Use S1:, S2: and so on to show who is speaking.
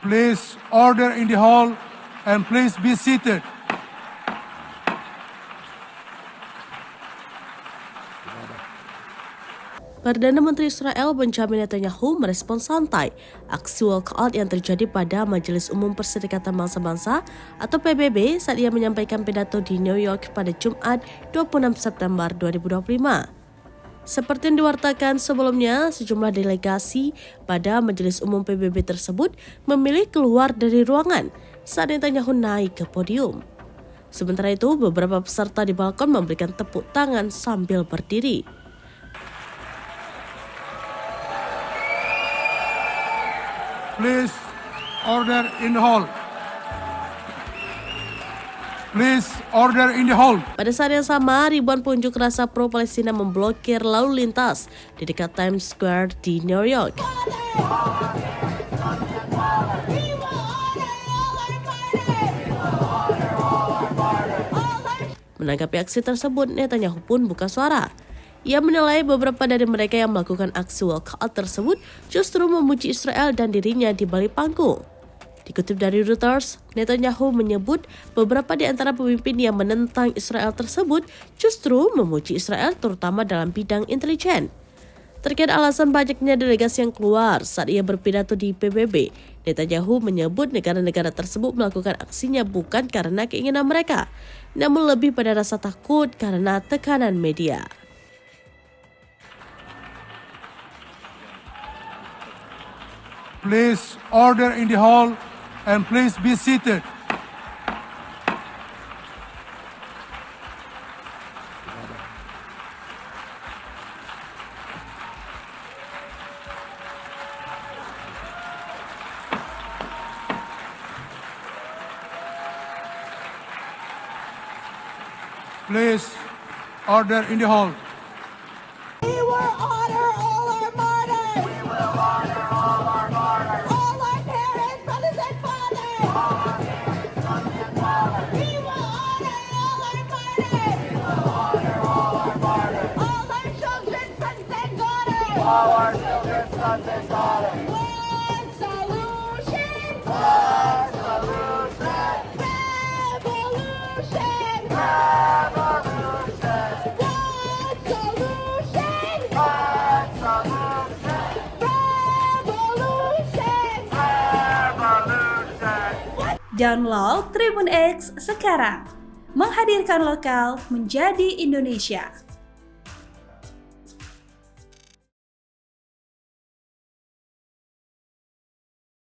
S1: Please order in the hall and please be seated.
S2: Perdana Menteri Israel Benjamin Netanyahu merespons santai aksi walkout yang terjadi pada Majelis Umum Perserikatan Bangsa-Bangsa atau PBB saat ia menyampaikan pidato di New York pada Jumat 26 September 2025. Seperti yang diwartakan sebelumnya, sejumlah delegasi pada Majelis Umum PBB tersebut memilih keluar dari ruangan saat Netanyahu naik ke podium. Sementara itu, beberapa peserta di balkon memberikan tepuk tangan sambil berdiri.
S1: Please order in the hall. Please order in the hall.
S2: Pada saat yang sama, ribuan pengunjuk rasa pro-Palestina memblokir lalu lintas di dekat Times Square di New York. Menanggapi aksi tersebut, Netanyahu pun buka suara. Ia menilai beberapa dari mereka yang melakukan aksi walkout tersebut justru memuji Israel dan dirinya di balik panggung. Dikutip dari Reuters, Netanyahu menyebut beberapa di antara pemimpin yang menentang Israel tersebut justru memuji Israel terutama dalam bidang intelijen. Terkait alasan banyaknya delegasi yang keluar saat ia berpidato di PBB, Netanyahu menyebut negara-negara tersebut melakukan aksinya bukan karena keinginan mereka, namun lebih pada rasa takut karena tekanan media.
S1: Please order in the hall and please be seated. Please order in the hall.
S3: We will honor all our martyrs. We will honor all our martyrs. All our parents, brothers and fathers. All our parents, brothers and fathers. We will honor all our martyrs. We will honor all our martyrs. All our children, sons and daughters. All our children, sons and daughters. One solution. One solution. Revolution. Revolution. One solution. One solution. Revolution. Revolution.
S4: Download Tribun X sekarang. Menghadirkan lokal menjadi Indonesia.